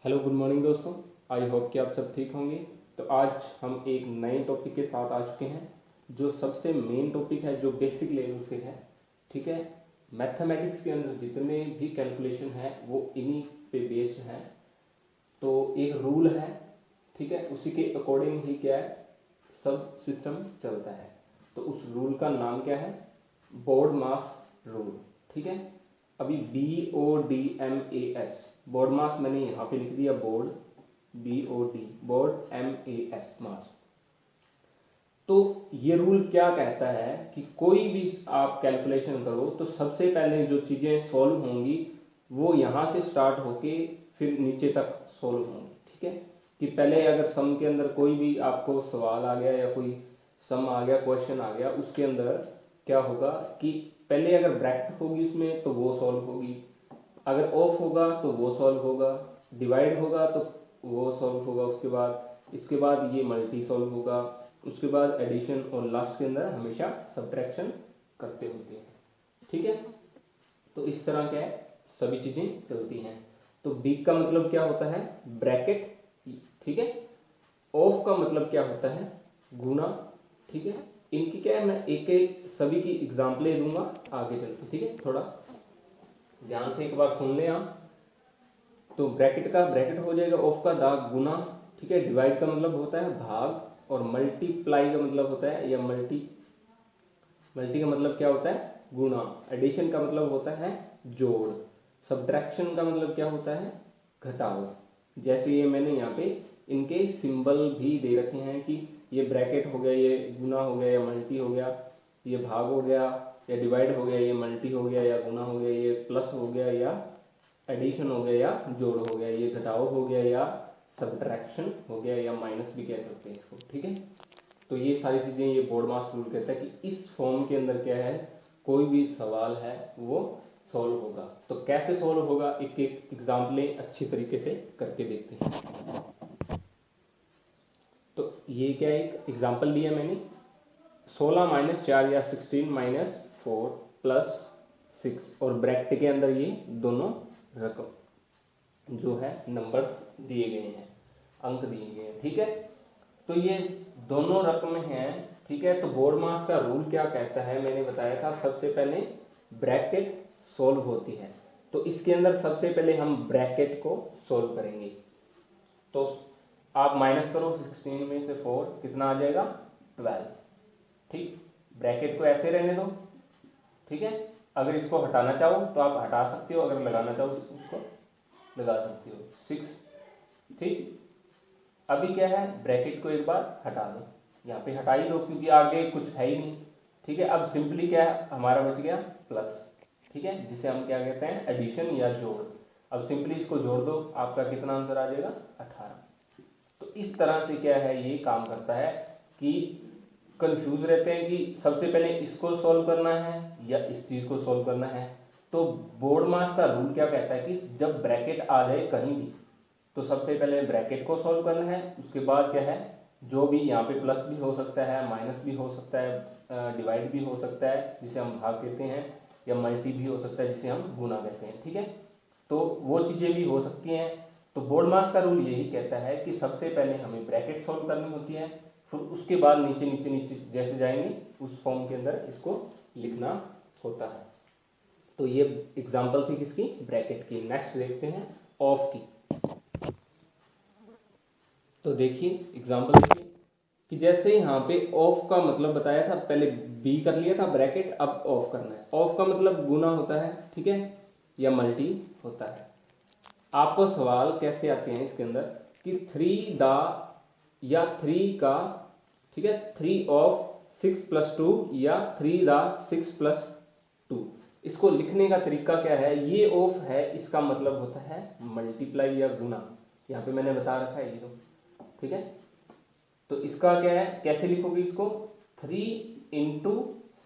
Hello good morning दोस्तों। I hope कि आप सब ठीक होंगे। तो आज हम एक नए टॉपिक के साथ आ चुके हैं जो सबसे मेन टॉपिक है, जो बेसिक लेवल से है। ठीक है, मैथमेटिक्स के अंदर जितने भी कैलकुलेशन है वो इन्हीं पे बेस्ड है। तो एक रूल है, ठीक है, उसी के अकॉर्डिंग ही क्या है सब सिस्टम चलता है। तो उस रूल का नाम क्या है? बोर्ड मास रूल। ठीक है, अभी BODMAS, बोर्ड मास मैंने यहाँ पे लिख दिया, बोर्ड BOD, बोर्ड MAS, मास। तो ये रूल क्या कहता है कि कोई भी आप कैलकुलेशन करो तो सबसे पहले जो चीज़ें सॉल्व होंगी वो यहाँ से स्टार्ट होके फिर नीचे तक सॉल्व होंगी। ठीक है, कि पहले अगर सम के अंदर कोई भी आपको सवाल आ गया या कोई सम आ गया, क्वेश्चन आ गया, उसके अंदर क्या होगा कि पहले अगर ब्रैकेट होगी उसमें तो वो सॉल्व होगी, अगर ऑफ होगा तो वो सॉल्व होगा, डिवाइड होगा तो वो सॉल्व होगा, इसके बाद ये मल्टी सॉल्व होगा, उसके बाद एडिशन, और लास्ट के अंदर हमेशा सब्ट्रैक्शन करते होते हैं। ठीक है, तो इस तरह क्या है सभी चीज़ें चलती हैं। तो बी का मतलब क्या होता है? ब्रैकेट। ठीक है, ऑफ का मतलब क्या होता है? गुना। ठीक है, इनकी क्या है, मैं एक एक सभी की एग्जाम्पलें दूंगा आगे चल के। ठीक है, थोड़ा ध्यान से एक बार सुन लें आप। तो ब्रैकेट का ब्रैकेट हो जाएगा, ऑफ का दाग गुना। ठीक है, डिवाइड का मतलब होता है भाग, और मल्टीप्लाई का मतलब होता है, या मल्टी मल्टी का मतलब क्या होता है? गुना। एडिशन का मतलब होता है जोड़। सब्ट्रैक्शन का मतलब क्या होता है? घटाओ। जैसे ये मैंने यहाँ पे इनके सिंबल भी दे रखे हैं कि ये ब्रैकेट हो गया, ये गुना हो गया, या मल्टी हो गया, ये भाग हो गया या डिवाइड हो गया, ये मल्टी हो गया या गुना हो गया, ये प्लस हो गया या एडिशन हो गया या जोड़ हो गया, ये घटाओ हो गया या सब्ट्रैक्शन हो गया, या माइनस भी कह सकते हैं इसको। ठीक है, तो ये सारी चीज़ें ये बोर्ड मास रूल कहता है कि इस फॉर्म के अंदर क्या है, कोई भी सवाल है वो सॉल्व होगा। तो कैसे सॉल्व होगा, एक एक एग्जाम्पलें अच्छी तरीके से करके देखते हैं। तो ये क्या एक एग्जाम्पल लिया मैंने, 16 माइनस 4 या 16 माइनस 4 प्लस 6, और ब्रैकेट के अंदर ये दोनों रकम जो है नंबर्स दिए गए हैं, अंक दिए गए हैं। ठीक है, तो ये दोनों रकम हैं। ठीक है, तो बोर्ड मास का रूल क्या कहता है, मैंने बताया था सबसे पहले ब्रैकेट सोल्व होती है। तो इसके अंदर सबसे पहले हम ब्रैकेट को सोल्व करेंगे। तो आप माइनस करो 16 में से 4, कितना आ जाएगा? 12। ठीक, ब्रैकेट को ऐसे रहने दो। ठीक है, अगर इसको हटाना चाहो तो आप हटा सकते हो, अगर लगाना चाहो तो उसको लगा सकते हो। 6। ठीक, अभी क्या है, ब्रैकेट को एक बार हटा दो, यहाँ पे हटा ही दो क्योंकि आगे कुछ है ही नहीं। ठीक है, अब सिंपली क्या है हमारा बच गया प्लस। ठीक है, जिसे हम क्या कहते हैं? एडिशन या जोड़। अब सिंपली इसको जोड़ दो, आपका कितना आंसर आ जाएगा? 18। तो इस तरह से क्या है ये काम करता है कि कंफ्यूज रहते हैं कि सबसे पहले इसको सॉल्व करना है या इस चीज को सॉल्व करना है। तो बोर्ड मास का रूल क्या कहता है कि जब ब्रैकेट आ जाए कहीं भी तो सबसे पहले ब्रैकेट को सॉल्व करना है, उसके बाद क्या है, जो भी यहाँ पे प्लस भी हो सकता है, माइनस भी हो सकता है, डिवाइड भी हो सकता है जिसे हम भाग कहते हैं, या मल्टी भी हो सकता है जिसे हम गुना कहते हैं। ठीक है, तो वो चीज़ें भी हो सकती हैं। तो बोर्ड मास का रूल यही कहता है कि सबसे पहले हमें ब्रैकेट सॉल्व करनी होती है, फिर उसके बाद नीचे नीचे नीचे जैसे जाएंगे उस फॉर्म के अंदर इसको लिखना होता है। तो ये एग्जाम्पल थी किसकी? ब्रैकेट की। नेक्स्ट देखते हैं ऑफ की। तो देखिए एग्जाम्पल देखिए कि जैसे यहाँ पे ऑफ का मतलब बताया था, पहले बी कर लिया था ब्रैकेट, अब ऑफ करना है। ऑफ का मतलब गुना होता है, ठीक है, या मल्टी होता है। आपको सवाल कैसे आते हैं इसके अंदर कि 3 द या 3 का, ठीक है, 3 ऑफ 6 प्लस 2 या 3 द 6 प्लस 2। इसको लिखने का तरीका क्या है? ये ऑफ है, इसका मतलब होता है मल्टीप्लाई या गुना। यहाँ पे मैंने बता रखा है ये तो। ठीक है, तो इसका क्या है, कैसे लिखोगे इसको? 3 इंटू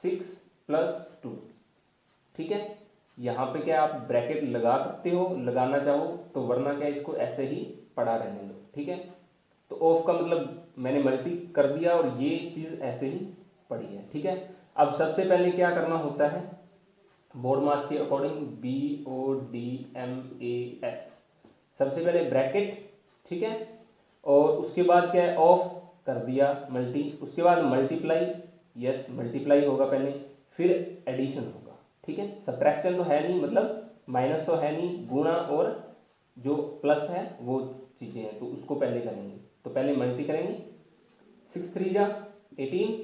6 प्लस 2। ठीक है, यहाँ पे क्या आप ब्रैकेट लगा सकते हो, लगाना चाहो तो, वरना क्या इसको ऐसे ही पड़ा रहने दो। ठीक है, तो ऑफ का मतलब मैंने मल्टी कर दिया और ये चीज ऐसे ही पड़ी है। ठीक है, अब सबसे पहले क्या करना होता है बोर्ड मास के अकॉर्डिंग? BODMAS, सबसे पहले ब्रैकेट, ठीक है, और उसके बाद क्या है, ऑफ कर दिया मल्टी, उसके बाद मल्टीप्लाई, यस मल्टीप्लाई होगा पहले, फिर एडिशन होगा, ठीक है। सब्ट्रैक्शन तो है नहीं, मतलब माइनस तो है नहीं, गुणा और जो प्लस है वो चीज़ें हैं, तो उसको पहले करेंगे। तो पहले मल्टी करेंगे, 6 3 जा 18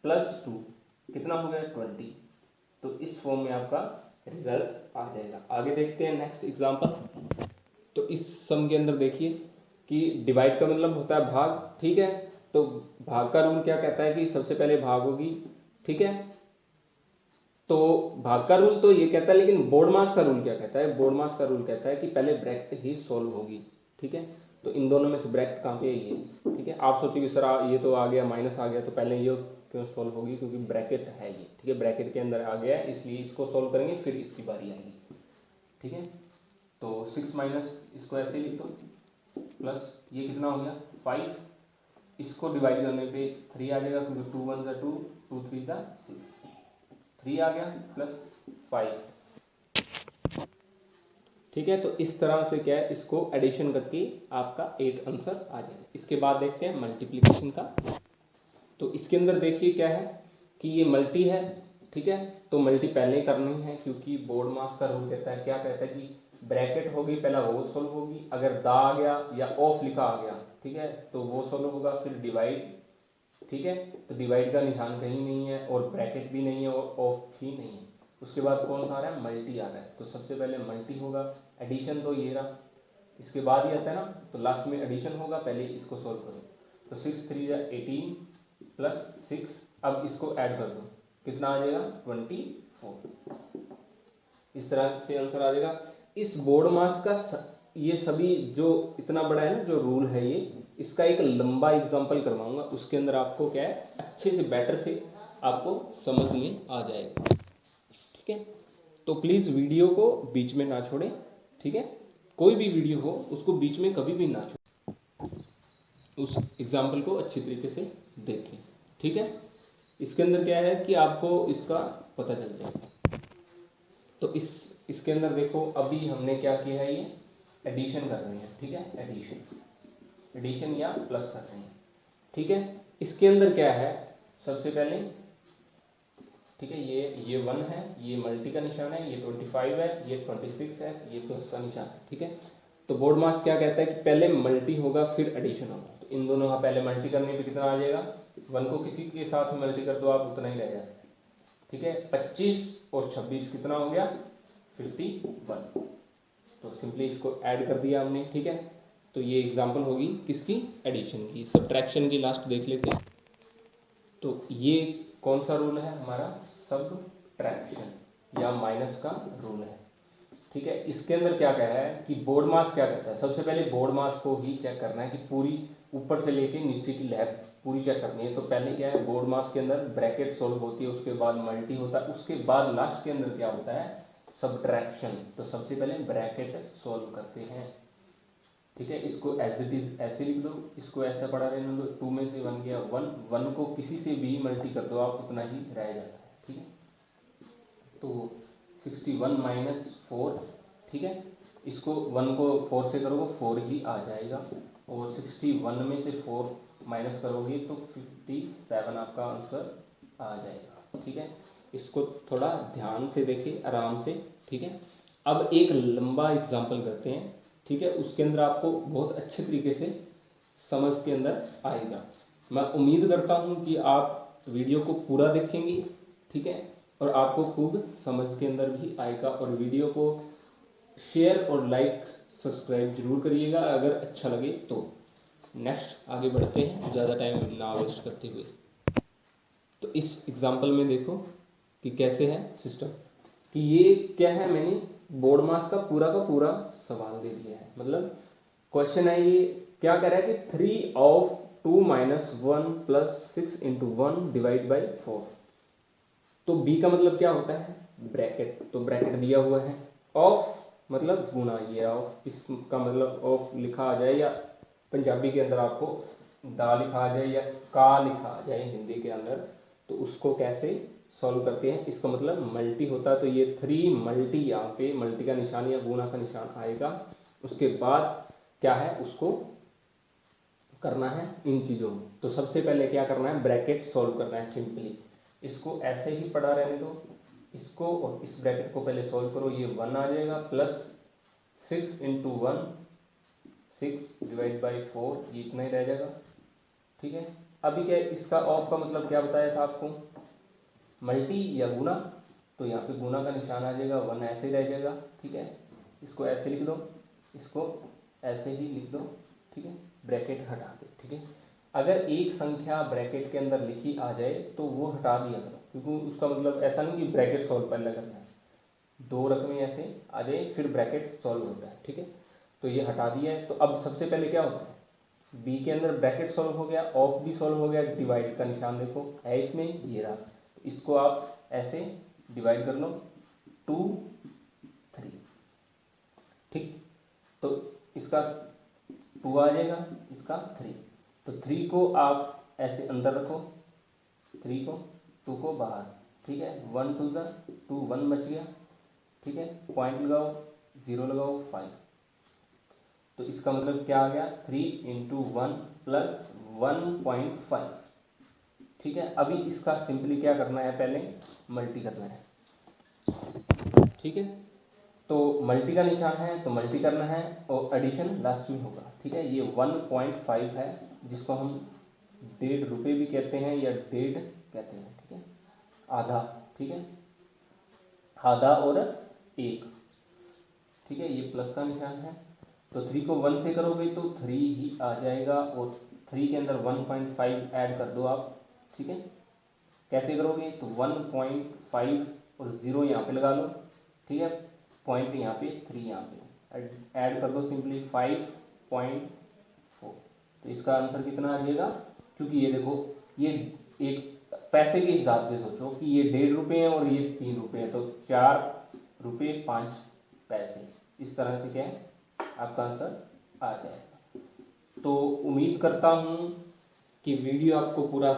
प्लस 2 कितना हो गया 20। तो इस फॉर्म में आपका रिजल्ट आ जाएगा। आगे देखते हैं नेक्स्ट एग्जांपल। तो इस सम के अंदर देखिए कि डिवाइड का मतलब होता है भाग, ठीक है। तो भाग का रूल क्या कहता है कि सबसे पहले भाग होगी, ठीक है। तो भाग का रूल तो ये कहता है, लेकिन बोर्ड मास का रूल क्या कहता है, बोर्ड मास का रूल कहता है कि पहले ब्रैकेट ही सॉल्व होगी, ठीक है। तो इन दोनों में से ब्रैकेट कहाँ पे है, ये, ठीक है। आप सोचिए सर ये तो आ गया माइनस आ गया, तो पहले ये क्यों सॉल्व होगी, क्योंकि ब्रैकेट है ये, ठीक है, ब्रैकेट के अंदर आ गया इसलिए इसको सॉल्व करेंगे, फिर इसकी बारी आएगी, ठीक है। तो 6 माइनस इसको ऐसे लिख दो, प्लस ये कितना हो गया 5, इसको डिवाइड करने पे 3 आ जाएगा, क्योंकि 2 1 जा 2, 2 3 जा 6, 3 आ गया प्लस 5, ठीक है। तो इस तरह से क्या है, इसको एडिशन करके आपका 8 आंसर आ जाएगा। इसके बाद देखते हैं मल्टीप्लिकेशन का। तो इसके अंदर देखिए क्या है कि ये मल्टी है, ठीक है। तो मल्टी पहले ही करनी है, क्योंकि बोर्ड मास का रूल कहता है, क्या कहता है कि ब्रैकेट होगी पहला वो सोल्व होगी, अगर दा आ गया या ऑफ लिखा आ गया, ठीक है, तो वो सोल्व होगा, फिर डिवाइड, ठीक है। तो डिवाइड का निशान कहीं नहीं है, और ब्रैकेट भी नहीं है, और ऑफ भी नहीं है। उसके बाद कौन सा आ रहा है, मल्टी आ रहा है, तो सबसे पहले मल्टी होगा, एडिशन तो ये रहा, इसके बाद ही आता है ना, तो लास्ट में एडिशन होगा, पहले इसको सोल्व करो। तो 6 3 जा 18 प्लस 6, अब इसको ऐड कर दो, कितना आ जाएगा 24। इस तरह से आंसर आ जाएगा। इस बोर्ड मास का ये सभी जो इतना बड़ा है ना जो रूल है ये, इसका एक लंबा एग्जांपल करवाऊंगा, उसके अंदर आपको क्या है अच्छे से बेटर से आपको समझ में आ जाएगा, ठीक है। तो प्लीज़ वीडियो को बीच में ना छोड़ें, ठीक है। कोई भी वीडियो हो उसको बीच में कभी भी ना छोड़ें, उस एग्जाम्पल को अच्छी तरीके से देखें, ठीक है। इसके अंदर क्या है कि आपको इसका पता चल जाएगा। तो इसके अंदर देखो, अभी हमने क्या किया है, ये एडिशन कर रहे हैं, ठीक है, एडिशन या प्लस कर रहे हैं, ठीक है। इसके अंदर क्या है, सबसे पहले, ठीक है, ये 1 है, ये मल्टी का निशान है, ये 25 है, ये 26 है, ये प्लस का निशान है, ठीक है। तो बोर्ड मास क्या कहता है कि पहले मल्टी होगा फिर एडिशन होगा। तो इन दोनों का पहले मल्टी करने पे कितना आ जाएगा, 1 को किसी के साथ मल्टी कर दो आप, उतना ही रह जाता है, ठीक है। 25 और 26 कितना हो गया 51। तो सिंपली इसको ऐड कर दिया हमने, ठीक है। तो ये एग्जांपल होगी किसकी, एडिशन की। सब्ट्रैक्शन की लास्ट देख लेते हैं। तो ये कौन सा रूल है हमारा, सब्ट्रैक्शन या माइनस का रूल है, ठीक है। इसके अंदर क्या कहा है कि बोर्ड मास क्या कहता है, सबसे पहले बोर्ड मास को ही चेक करना है कि पूरी ऊपर से लेके नीचे की लहर पूरी चेक करनी है। तो पहले क्या है, बोर्ड मास के अंदर ब्रैकेट सोल्व होती है, उसके बाद मल्टी होता है, उसके बाद लास्ट के अंदर क्या होता है, सब्ट्रैक्शन। तो सबसे पहले ब्रैकेट सोल्व करते हैं, ठीक है। इसको एज इट इज ऐसे लिख दो, इसको ऐसा पढ़ा रहने दो, 2 में से 1 गया 1, 1 को किसी से भी मल्टी कर दो आप, उतना ही रह जाता है, ठीक है। तो 61 माइनस 4, ठीक है, इसको 1 को 4 से करोगे 4 ही आ जाएगा, और 61 में से 4 माइनस करोगे तो 57 आपका आंसर आ जाएगा, ठीक है। इसको थोड़ा ध्यान से देखिए, आराम से, ठीक है। अब एक लंबा एग्जाम्पल करते हैं, ठीक है, उसके अंदर आपको बहुत अच्छे तरीके से समझ के अंदर आएगा। मैं उम्मीद करता हूँ कि आप वीडियो को पूरा देखेंगे, ठीक है, और आपको खूब समझ के अंदर भी आएगा। और वीडियो को शेयर और लाइक सब्सक्राइब जरूर करिएगा अगर अच्छा लगे तो। नेक्स्ट आगे बढ़ते हैं, ज़्यादा टाइम ना वेस्ट करते हुए। तो इस एग्जाम्पल में देखो कि कैसे है सिस्टम, कि ये क्या है, मैंने बोर्ड मास का पूरा सवाल दे दिया है। मतलब क्वेश्चन है, ये क्या कह रहा है कि 3 of 2 minus 1 plus 6 into 1 divide by 4। तो बी का मतलब क्या होता है, ब्रैकेट, तो ब्रैकेट दिया हुआ है। ऑफ मतलब गुना, ये ऑफ, इसका मतलब ऑफ लिखा आ जाए, या पंजाबी के अंदर आपको दा लिखा आ जाए या का लिखा आ जाए हिंदी के अंदर, तो उसको कैसे सॉल्व करते हैं। इसका मतलब मल्टी होता है, तो ये 3 मल्टी, यहाँ पे मल्टी का निशान या गुना का निशान आएगा, उसके बाद क्या है उसको करना है इन चीज़ों में। तो सबसे पहले क्या करना है, ब्रैकेट सॉल्व करना है सिंपली। इसको ऐसे ही पड़ा रहने दो, इसको और इस ब्रैकेट को पहले सॉल्व करो। ये 1 आ जाएगा प्लस 6 इंटू 1, 6 डिवाइड बाई 4, ये इतना ही रह जाएगा। ठीक है, अभी क्या इसका ऑफ का मतलब क्या बताया था आपको, मल्टी या गुना, तो यहाँ पे गुना का निशान आ जाएगा, 1 ऐसे ही रह जाएगा। ठीक है, इसको ऐसे लिख दो, इसको ऐसे ही लिख दो। ठीक है, ब्रैकेट हटा दे। ठीक है, अगर एक संख्या ब्रैकेट के अंदर लिखी आ जाए तो वो हटा दिया करो, क्योंकि उसका मतलब ऐसा नहीं कि ब्रैकेट सॉल्व पहले करना है, दो रकमें ऐसे आ जाए फिर ब्रैकेट सॉल्व होता है। ठीक है, तो ये हटा दिया है। तो अब सबसे पहले क्या होता है, बी के अंदर ब्रैकेट सॉल्व हो गया, ऑफ भी सॉल्व हो गया, डिवाइड का निशान देखो है इसमें, ये रहा। इसको आप ऐसे डिवाइड कर लो, 2 3। ठीक, तो इसका 2 आ जाएगा, इसका 3। तो 3 को आप ऐसे अंदर रखो, 3 को, 2 को बाहर। ठीक है, 1 2 2, 1 बच गया। ठीक है, पॉइंट लगाओ, 0 लगाओ, 5। तो इसका मतलब क्या आ गया, 3 इंटू 1 प्लस 1.5। ठीक है, अभी इसका सिंपली क्या करना है, पहले मल्टी करना है। ठीक है, तो मल्टी का निशान है तो मल्टी करना है और एडिशन लास्ट में होगा। ठीक है, ये 1.5 है, जिसको हम 1.5 रुपये भी कहते हैं या 1.5 कहते हैं। ठीक है, आधा। ठीक है, आधा और 1। ठीक है, ये प्लस का निशान है, तो 3 को 1 से करोगे तो 3 ही आ जाएगा, और 3 के अंदर 1.5 ऐड कर दो आप। ठीक है, कैसे करोगे, तो 1.5 और 0 यहाँ पे लगा लो। ठीक है, पॉइंट यहाँ पे, 3 यहाँ पे ऐड कर दो सिंपली, 5.4। तो इसका आंसर कितना आ जाएगा, क्योंकि ये देखो, ये एक पैसे के हिसाब से सोचो कि ये 1.5 रुपये है और ये 3 रुपये है, तो 4 रुपये 5 पैसे। इस तरह से क्या है आपका आंसर आ जाएगा। तो उम्मीद करता हूँ कि वीडियो आपको पूरा